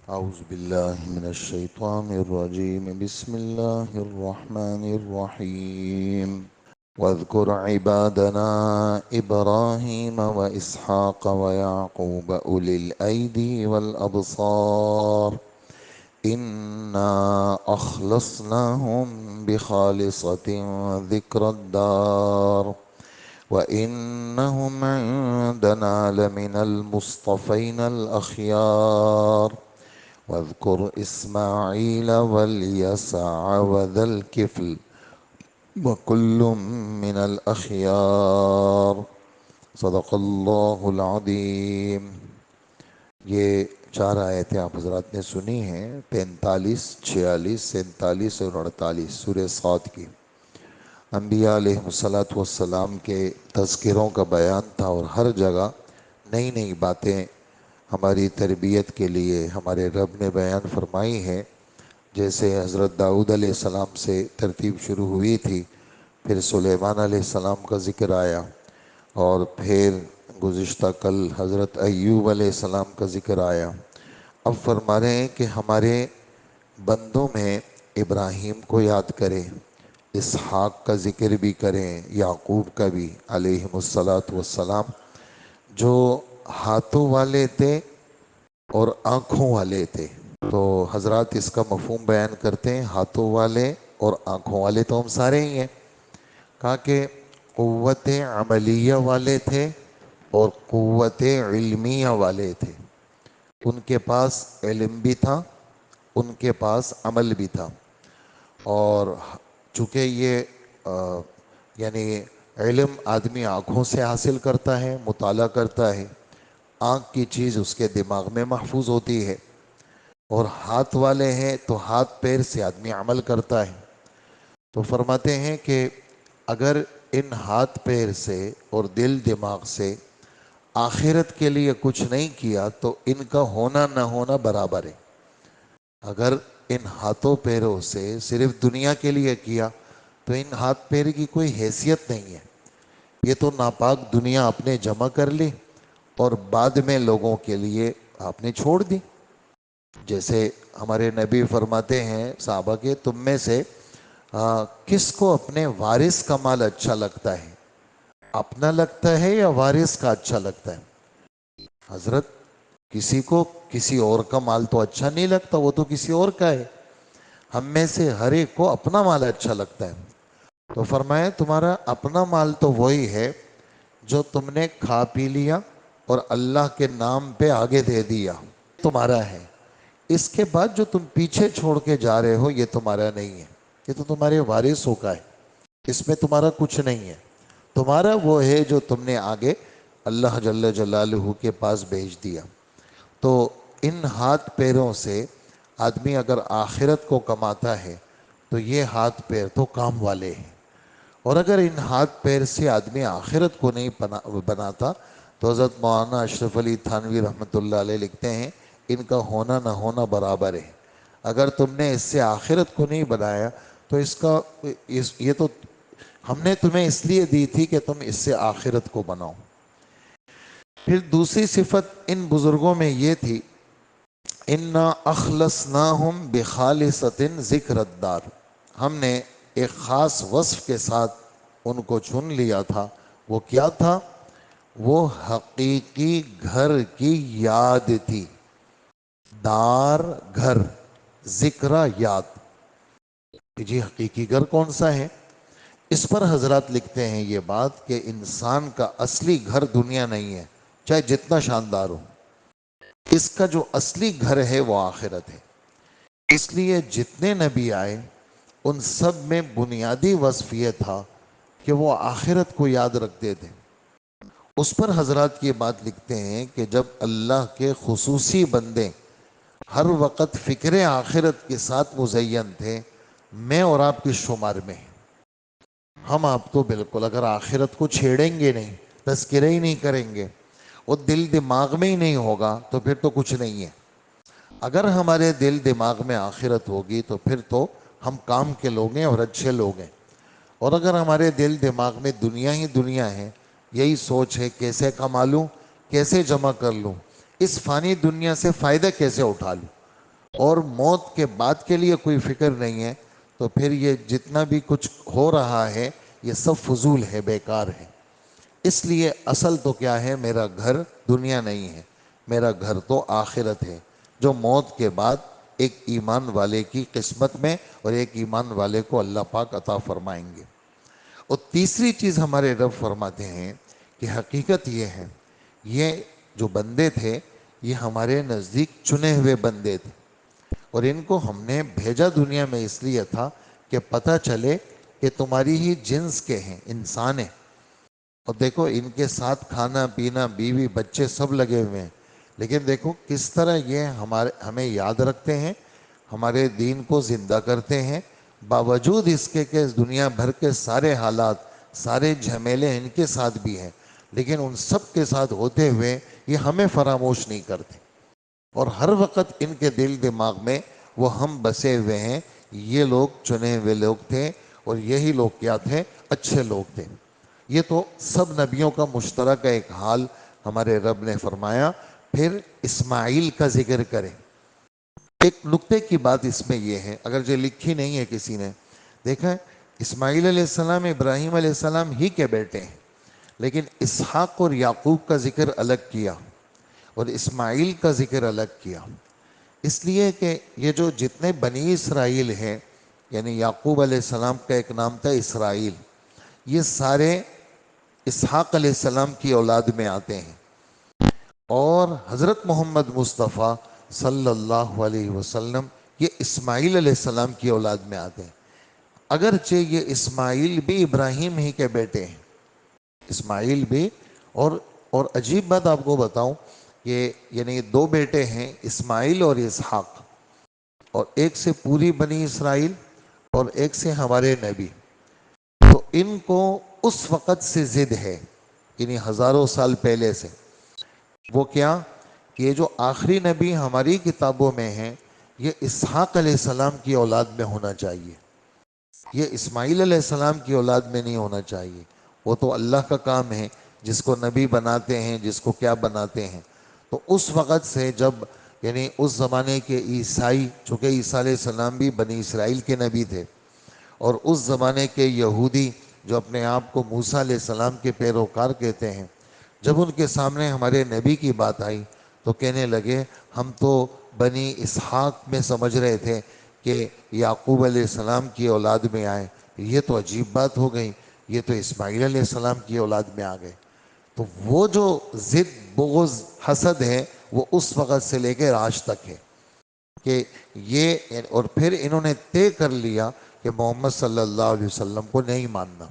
أعوذ بالله من الشيطان الرجيم بسم الله الرحمن الرحيم واذكر عبادنا إبراهيم وإسحاق ويعقوب أولي الأيدي والأبصار إنا أخلصناهم بخالصة ذكر الدار وإنهم عندنا لمن المصطفين الأخيار واذكر إسماعيل واليسع وذا الكفل وكل من الأخيار صدق اللہ العظیم۔ یہ 4 آیتیں آپ حضرات نے سنی ہیں، 45، 46، 47 اور 48 سورہ صاد کی۔ انبیاء علیہ السلام کے تذکروں کا بیان تھا، اور ہر جگہ نئی نئی باتیں ہماری تربیت کے لیے ہمارے رب نے بیان فرمائی ہے۔ جیسے حضرت داؤد علیہ السلام سے ترتیب شروع ہوئی تھی، پھر سلیمان علیہ السلام کا ذکر آیا، اور پھر گزشتہ کل حضرت ایوب علیہ السلام کا ذکر آیا۔ اب فرما رہے ہیں کہ ہمارے بندوں میں ابراہیم کو یاد کریں، اسحاق کا ذکر بھی کریں، یعقوب کا بھی علیہم السلام، جو ہاتھوں والے تھے اور آنکھوں والے تھے۔ تو حضرات اس کا مفہوم بیان کرتے ہیں، ہاتھوں والے اور آنکھوں والے تو ہم سارے ہی ہیں۔ کہا کہ قوت عملیہ والے تھے اور قوت علمیہ والے تھے۔ ان کے پاس علم بھی تھا، ان کے پاس عمل بھی تھا، اور چونکہ یہ یعنی علم آدمی آنکھوں سے حاصل کرتا ہے، مطالعہ کرتا ہے، آنکھ کی چیز اس کے دماغ میں محفوظ ہوتی ہے، اور ہاتھ والے ہیں تو ہاتھ پیر سے آدمی عمل کرتا ہے۔ تو فرماتے ہیں کہ اگر ان ہاتھ پیر سے اور دل دماغ سے آخرت کے لیے کچھ نہیں کیا تو ان کا ہونا نہ ہونا برابر ہے۔ اگر ان ہاتھوں پیروں سے صرف دنیا کے لیے کیا تو ان ہاتھ پیر کی کوئی حیثیت نہیں ہے۔ یہ تو ناپاک دنیا آپ نے جمع کر لی اور بعد میں لوگوں کے لیے آپ نے چھوڑ دی۔ جیسے ہمارے نبی فرماتے ہیں صحابہ کے، تم میں سے کس کو اپنے وارث کا مال اچھا لگتا ہے؟ اپنا لگتا ہے یا وارث کا اچھا لگتا ہے؟ حضرت کسی کو کسی اور کا مال تو اچھا نہیں لگتا، وہ تو کسی اور کا ہے۔ ہم میں سے ہر ایک کو اپنا مال اچھا لگتا ہے۔ تو فرمایا تمہارا اپنا مال تو وہی ہے جو تم نے کھا پی لیا اور اللہ کے نام پہ آگے دے دیا، تمہارا ہے۔ اس کے بعد جو تم پیچھے چھوڑ کے جا رہے ہو یہ تمہارا نہیں ہے، یہ تو تمہارے وارثوں کا ہے، اس میں تمہارا کچھ نہیں ہے۔ تمہارا وہ ہے جو تم نے آگے اللہ جل جلالہ کے پاس بھیج دیا۔ تو ان ہاتھ پیروں سے آدمی اگر آخرت کو کماتا ہے تو یہ ہاتھ پیر تو کام والے ہیں، اور اگر ان ہاتھ پیر سے آدمی آخرت کو نہیں بناتا تو حضرت مولانا اشرف علی تھانوی رحمۃ اللہ علیہ لکھتے ہیں ان کا ہونا نہ ہونا برابر ہے۔ اگر تم نے اس سے آخرت کو نہیں بنایا تو یہ تو ہم نے تمہیں اس لیے دی تھی کہ تم اس سے آخرت کو بناؤ۔ پھر دوسری صفت ان بزرگوں میں یہ تھی، اِنَّا أَخْلَصْنَاهُمْ بِخَالِصَةٍ ذِكْرَ الدَّارِ، ہم نے ایک خاص وصف کے ساتھ ان کو چن لیا تھا۔ وہ کیا تھا؟ وہ حقیقی گھر کی یاد تھی۔ دار گھر، ذکر یاد، جی حقیقی گھر کون سا ہے؟ اس پر حضرات لکھتے ہیں یہ بات کہ انسان کا اصلی گھر دنیا نہیں ہے، چاہے جتنا شاندار ہو، اس کا جو اصلی گھر ہے وہ آخرت ہے۔ اس لیے جتنے نبی آئے ان سب میں بنیادی وصف یہ تھا کہ وہ آخرت کو یاد رکھتے تھے۔ اس پر حضرات یہ بات لکھتے ہیں کہ جب اللہ کے خصوصی بندے ہر وقت فکر آخرت کے ساتھ مزین تھے، میں اور آپ کے شمار میں ہیں۔ ہم آپ تو بالکل اگر آخرت کو چھیڑیں گے نہیں، تذکرہ ہی نہیں کریں گے، وہ دل دماغ میں ہی نہیں ہوگا تو پھر تو کچھ نہیں ہے۔ اگر ہمارے دل دماغ میں آخرت ہوگی تو پھر تو ہم کام کے لوگ ہیں اور اچھے لوگ ہیں، اور اگر ہمارے دل دماغ میں دنیا ہی دنیا ہے، یہی سوچ ہے کیسے کما لوں، کیسے جمع کر لوں، اس فانی دنیا سے فائدہ کیسے اٹھا لوں، اور موت کے بعد کے لیے کوئی فکر نہیں ہے، تو پھر یہ جتنا بھی کچھ ہو رہا ہے یہ سب فضول ہے، بیکار ہے۔ اس لیے اصل تو کیا ہے، میرا گھر دنیا نہیں ہے، میرا گھر تو آخرت ہے، جو موت کے بعد ایک ایمان والے کی قسمت میں اور ایک ایمان والے کو اللہ پاک عطا فرمائیں گے۔ اور تیسری چیز ہمارے رب فرماتے ہیں کہ حقیقت یہ ہے، یہ جو بندے تھے یہ ہمارے نزدیک چنے ہوئے بندے تھے، اور ان کو ہم نے بھیجا دنیا میں اس لیے تھا کہ پتہ چلے کہ تمہاری ہی جنس کے ہیں، انسان ہیں۔ اور دیکھو ان کے ساتھ کھانا پینا، بیوی بچے سب لگے ہوئے ہیں، لیکن دیکھو کس طرح یہ ہمیں یاد رکھتے ہیں، ہمارے دین کو زندہ کرتے ہیں، باوجود اس کے کہ دنیا بھر کے سارے حالات، سارے جھمیلے ان کے ساتھ بھی ہیں، لیکن ان سب کے ساتھ ہوتے ہوئے یہ ہمیں فراموش نہیں کرتے، اور ہر وقت ان کے دل دماغ میں وہ ہم بسے ہوئے ہیں، یہ لوگ چنے ہوئے لوگ تھے، اور یہی لوگ کیا تھے، اچھے لوگ تھے۔ یہ تو سب نبیوں کا مشترک ایک حال ہمارے رب نے فرمایا۔ پھر اسماعیل کا ذکر کریں۔ ایک نقطے کی بات اس میں یہ ہے، اگر جو لکھی نہیں ہے کسی نے، دیکھا اسماعیل علیہ السلام ابراہیم علیہ السلام ہی کے بیٹے ہیں، لیکن اسحاق اور یعقوب کا ذکر الگ کیا اور اسماعیل کا ذکر الگ کیا، اس لیے کہ یہ جو جتنے بنی اسرائیل ہیں، یعنی یعقوب علیہ السلام کا ایک نام تھا اسرائیل، یہ سارے اسحاق علیہ السلام کی اولاد میں آتے ہیں، اور حضرت محمد مصطفیٰ صلی اللہ علیہ وسلم یہ اسماعیل علیہ السلام کی اولاد میں آتے ہیں، اگرچہ یہ اسماعیل بھی ابراہیم ہی کے بیٹے ہیں، اسماعیل بھی، اور عجیب بات آپ کو بتاؤں کہ یعنی دو بیٹے ہیں، اسماعیل اور اسحاق، اور ایک سے پوری بنی اسرائیل اور ایک سے ہمارے نبی، تو ان کو اس وقت سے ضد ہے، یعنی ہزاروں سال پہلے سے، وہ کیا کہ یہ جو آخری نبی ہماری کتابوں میں ہیں یہ اسحاق علیہ السلام کی اولاد میں ہونا چاہیے، یہ اسماعیل علیہ السلام کی اولاد میں نہیں ہونا چاہیے، وہ تو اللہ کا کام ہے، جس کو نبی بناتے ہیں، جس کو کیا بناتے ہیں۔ تو اس وقت سے جب یعنی اس زمانے کے عیسائی، چونکہ عیسیٰ علیہ السلام بھی بنی اسرائیل کے نبی تھے، اور اس زمانے کے یہودی جو اپنے آپ کو موسیٰ علیہ السلام کے پیروکار کہتے ہیں، جب ان کے سامنے ہمارے نبی کی بات آئی تو کہنے لگے ہم تو بنی اسحاق میں سمجھ رہے تھے کہ یعقوب علیہ السلام کی اولاد میں آئے، یہ تو عجیب بات ہو گئی، یہ تو اسماعیل علیہ السلام کی اولاد میں آ گئے۔ تو وہ جو ضد، بغض، حسد ہے وہ اس وقت سے لے کے آج تک ہے کہ یہ، اور پھر انہوں نے طے کر لیا کہ محمد صلی اللہ علیہ وسلم کو نہیں ماننا،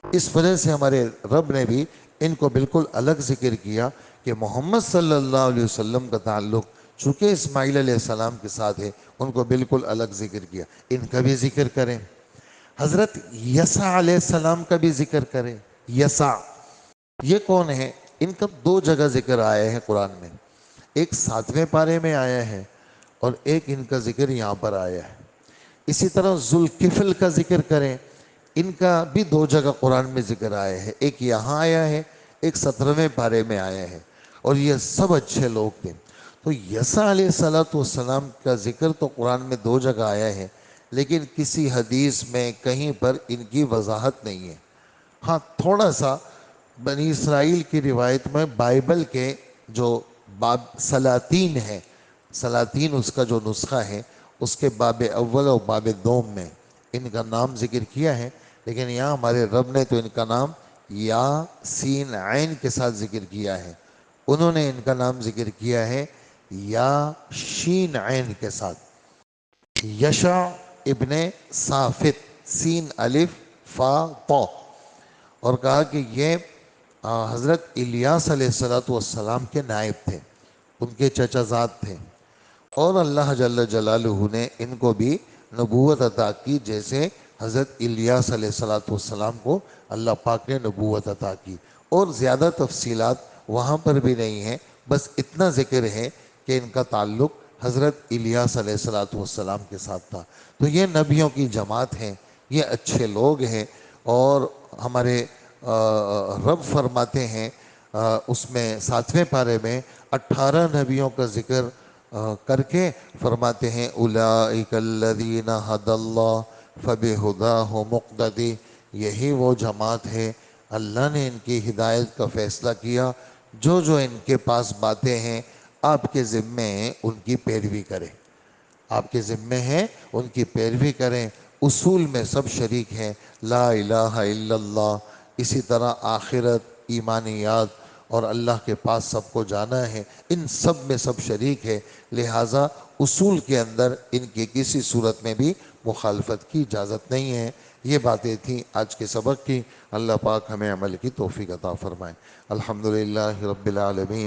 اس وجہ سے ہمارے رب نے بھی ان کو بالکل الگ ذکر کیا کہ محمد صلی اللہ علیہ وسلم کا تعلق چونکہ اسماعیل علیہ السلام کے ساتھ ہے، ان کو بالکل الگ ذکر کیا۔ ان کا بھی ذکر کریں، حضرت یسع علیہ السلام کا بھی ذکر کریں۔ یسع یہ کون ہے؟ ان کا دو جگہ ذکر آیا ہے قرآن میں، ایک 7ویں پارے میں آیا ہے اور ایک ان کا ذکر یہاں پر آیا ہے۔ اسی طرح ذوالکفل کا ذکر کریں، ان کا بھی دو جگہ قرآن میں ذکر آیا ہے، ایک یہاں آیا ہے، ایک 17ویں پارے میں آیا ہے، اور یہ سب اچھے لوگ تھے۔ تو یسع علیہ السلام کا ذکر تو قرآن میں دو جگہ آیا ہے، لیکن کسی حدیث میں کہیں پر ان کی وضاحت نہیں ہے۔ ہاں تھوڑا سا بنی اسرائیل کی روایت میں بائبل کے جو باب سلاطین ہے، سلاطین اس کا جو نسخہ ہے، اس کے باب اول اور باب دوم میں ان کا نام ذکر کیا ہے، لیکن یہاں ہمارے رب نے تو ان کا نام یا سین عین کے ساتھ ذکر کیا ہے، انہوں نے ان کا نام ذکر کیا ہے یا شین عین کے ساتھ، یشع ابن صافت، سین الف فا طا، اور کہا کہ یہ حضرت الیاس علیہ السلام کے نائب تھے، ان کے چچا زاد تھے، اور اللہ جل جلالہ نے ان کو بھی نبوت عطا کی، جیسے حضرت الیاس علیہ السلام کو اللہ پاک نے نبوت عطا کی، اور زیادہ تفصیلات وہاں پر بھی نہیں ہیں، بس اتنا ذکر ہے کہ ان کا تعلق حضرت الیاس علیہ السلام کے ساتھ تھا۔ تو یہ نبیوں کی جماعت ہیں، یہ اچھے لوگ ہیں، اور ہمارے رب فرماتے ہیں اس میں 7ویں پارے میں 18 نبیوں کا ذکر کر کے فرماتے ہیں اولئک الذین ھدی اللہ فبہداہ مقتدی، یہی وہ جماعت ہے اللہ نے ان کی ہدایت کا فیصلہ کیا، جو جو ان کے پاس باتیں ہیں آپ کے ذمے ہیں ان کی پیروی کریں، آپ کے ذمے ہیں ان کی پیروی کریں۔ اصول میں سب شریک ہیں، لا الہ الا اللہ، اسی طرح آخرت، ایمانیات اور اللہ کے پاس سب کو جانا ہے، ان سب میں سب شریک ہے، لہٰذا اصول کے اندر ان کی کسی صورت میں بھی مخالفت کی اجازت نہیں ہے۔ یہ باتیں تھیں آج کے سبق کی، اللہ پاک ہمیں عمل کی توفیق عطا فرمائے۔ الحمدللہ رب العالمین۔